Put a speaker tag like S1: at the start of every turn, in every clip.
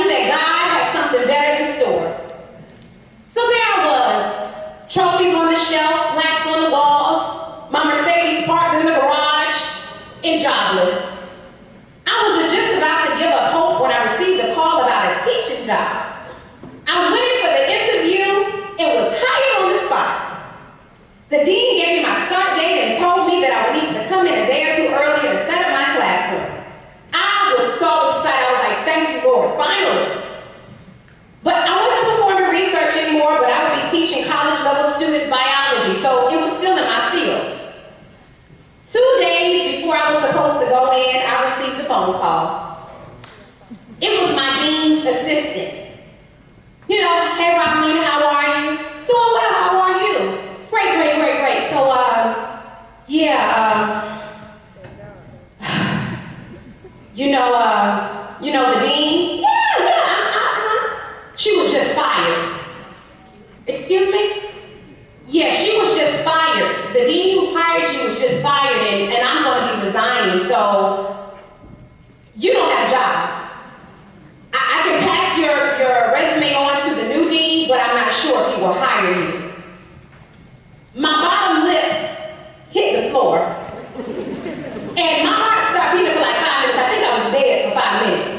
S1: knew that God had something better in store. So there I was, trophies on the shelf, plaques on the walls, my Mercedes parked in the garage, and jobless. I was just about to give up hope when I received a call about a teaching job. I went in for the interview and was hired on the spot. The dean gave me my start date and told me that I would need to come in a day or two earlier to set up my classroom. I was so excited. I was like, thank you, Lord, finally. But I wasn't performing research anymore, but I would be teaching college-level students biology, so it was still in my field. 2 days before I was supposed to go in, I received a phone call. It was my dean's assistant. You know, hey, Roblene, how are you? Doing well, how are you? Great. So, you know the dean? She was just fired. Excuse me? Yeah, she was just fired. The dean who hired you was just fired, and I'm going to be resigning, so you don't have a job. I can pass your resume on to the new dean, but I'm not sure if he will hire you. My bottom lip hit the floor, and my heart stopped beating for like 5 minutes. I think I was dead for 5 minutes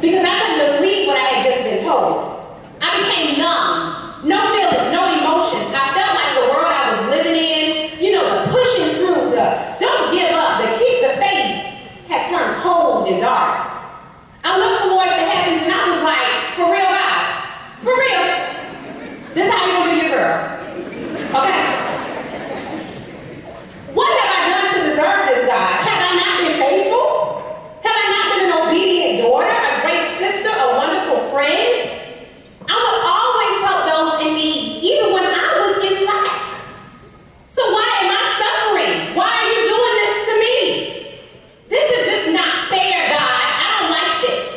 S1: because I couldn't believe what I had just been told. I became numb, no feelings, no emotions. I felt like the world I was living in, you know, the pushing through, the don't give up, the keep the faith, had turned cold and dark. I looked towards the heavens and I was like, for real, God, for real, this is how you gonna do your girl, okay? What have I done to deserve this, God? Have I not been faithful? Have I not been an obedient daughter, a great sister, a wonderful friend? I would always help those in need, even when I was in lack. So why am I suffering? Why are you doing this to me? This is just not fair, God. I don't like this.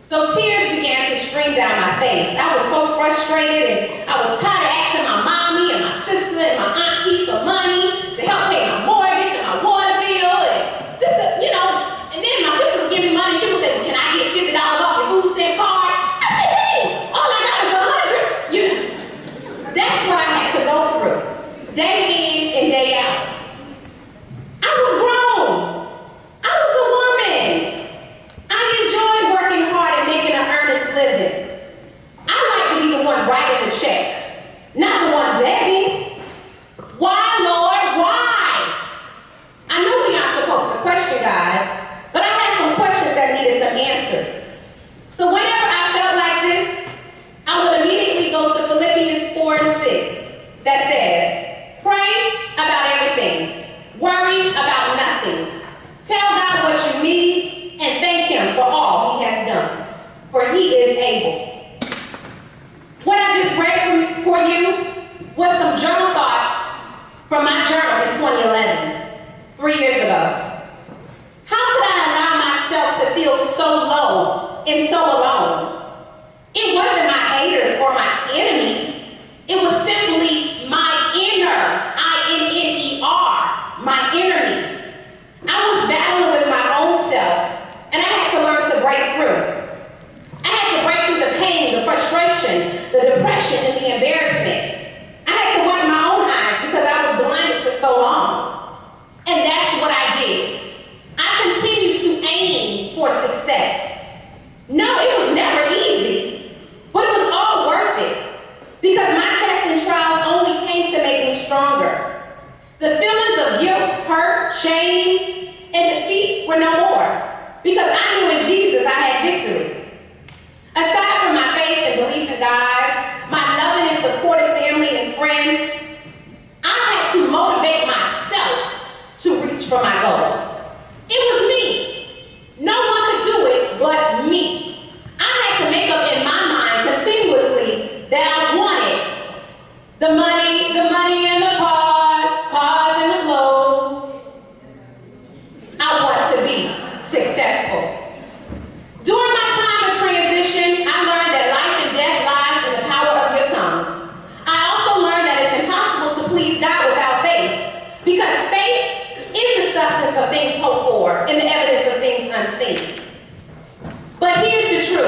S1: So tears began to stream down my face. I was so frustrated, and I was tired of asking my mommy and my sister and my auntie for money to help pay my mortgage and my water bill, and just, you know, and then my sister would give me money. She would say, well, can I get $50 off your food stamp card? I said, hey, all I got is 100. You know, that's what I had to go through, day in and day out. I was grown. I was a woman. I enjoyed working hard and making an earnest living. I like to be the one writing the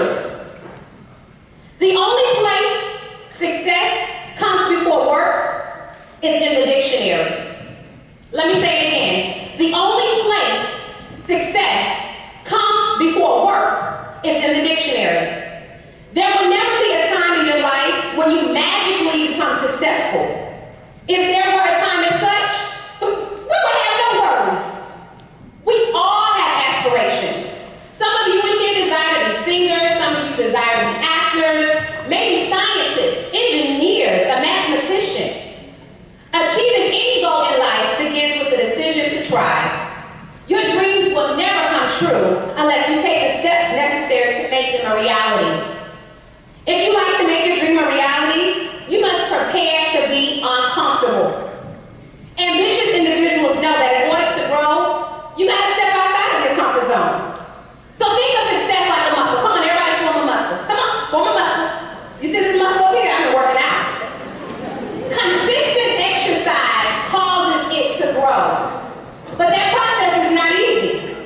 S1: truth. The only place success comes before work is in the dictionary. Let me say it again. The only place success comes before work is in the dictionary. There will never be a time in your life when you magically become successful. If there were a time as such, we would have no worries. We all have aspirations. Some of you in here desire to be singers, some of you desire to be actors, maybe scientists, engineers, a mathematician. Achieving any goal in life begins with the decision to try. Your dreams will never come true unless you take the steps necessary to make them a reality. If you like to make your dream a reality, you must prepare to be uncomfortable. Ambitious individuals know that in order to grow, you got to step outside of your comfort zone. So think of success like a muscle. Come on, everybody form a muscle. Come on, form a muscle. You see this muscle over here? I've been working out. Consistent exercise causes it to grow. But that process is not easy.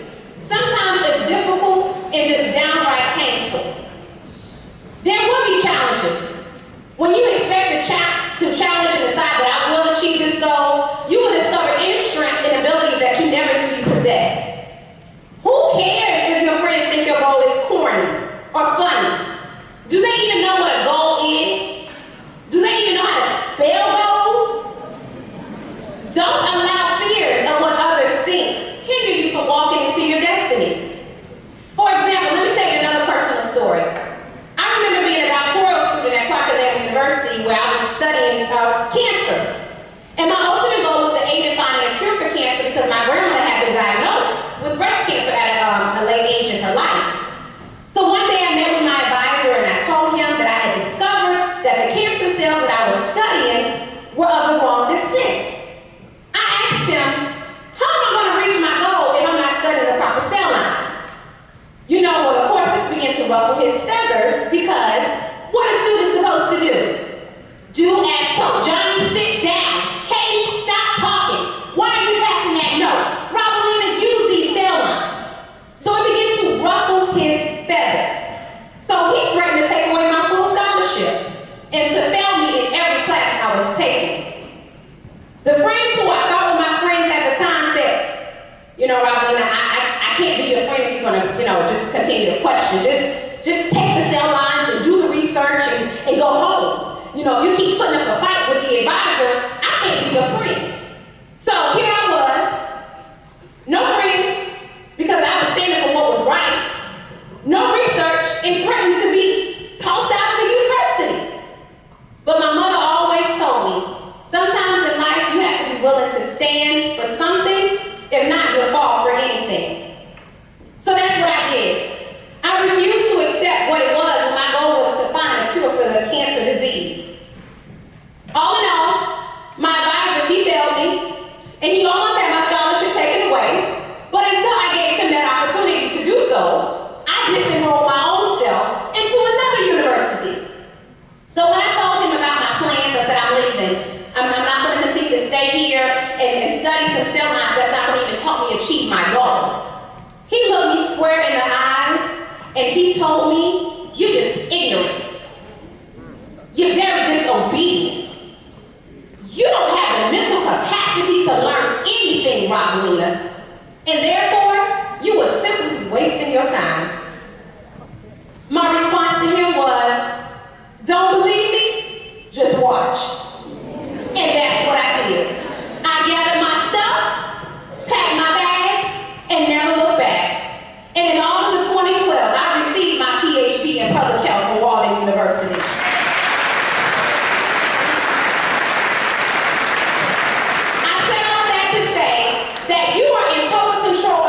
S1: Sometimes it's difficult and just downright painful. There will be challenges. When you expect to challenge and decide that I will achieve this goal, you will discover inner strength and abilities that you never knew you possessed. Who cares if your friends think your goal is corny or funny? Do they even know what a goal is? Do they even know how to spell goal? Don't allow fears of what others think hinder you from walking into your destiny. For example, let me tell you another personal story. I remember being a doctoral student at University where I was studying cancer. And my ultimate goal was to aid in finding a cure for cancer because my grandmother had been diagnosed with breast cancer at a late age in her life. So one day I met with my advisor and I told him that I had discovered that the cancer cells that I was studying were of the wrong descent. I asked him, how am I going to reach my goal if I'm not studying the proper cell lines? You know, well, of course, this began to ruffle his feathers because what are students supposed to do? Do as told. Johnny, sit down. Katie, stop talking. Why are you passing that note? Robalina, use these cell lines. So it began to ruffle his feathers. So he threatened to take away my full scholarship and to fail me in every class I was taking. The friends who I thought were my friends at the time said, you know, Robalina, I can't be your friend if you're going to, just continue to question. Just take the cell lines and do the research and go home. If you keep putting up a fight with the advisor, I can't be your friend. So here I was, no friends, because I was standing for what was right, no research, and threatened to be tossed out of the university. But my mother always told me, sometimes in life you have to be willing to stand for something, if not you'll fall for anything. So that's what I did. I refused to accept what it was when my goal was to find a cure for the cancer disease. All in all, my advisor, he failed me, and he almost had my scholarship taken away, but until I gave him that opportunity to do so, I disenrolled my own self into another university. So when I told him about my plans, I said, I'm leaving. I'm not going to continue to stay here and study some cell lines that's not going to even help me achieve my goal. He looked me square in the eyes, and he told me, you're just ignorant. You're very disobedient. You don't have the mental capacity to learn anything, Robalina, and therefore, you are simply wasting your time. My response to him was, don't believe me? Just watch. And that's what I did. I gathered my stuff, packed my bags, and never looked back. And in August of 2012, I received my PhD in public health from Walden University. That you are in total control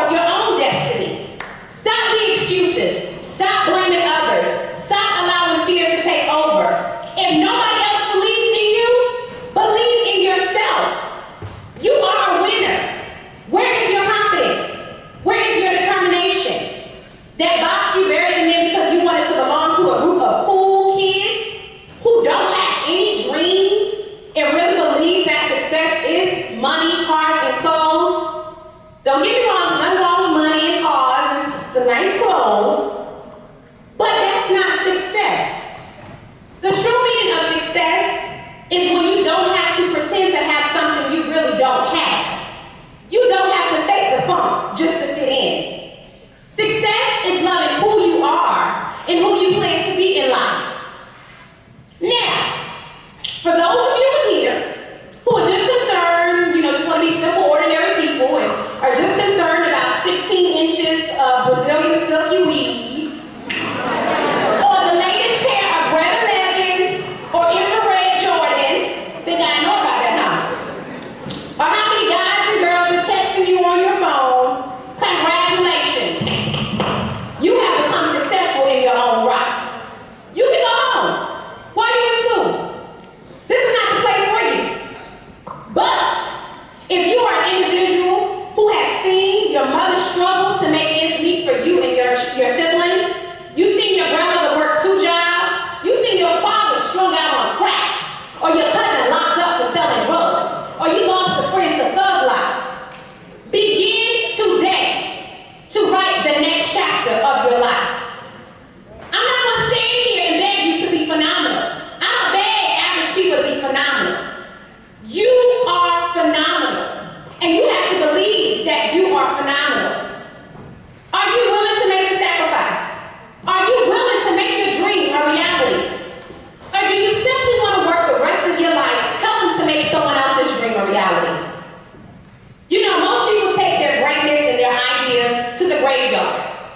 S1: are.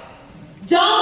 S1: Don't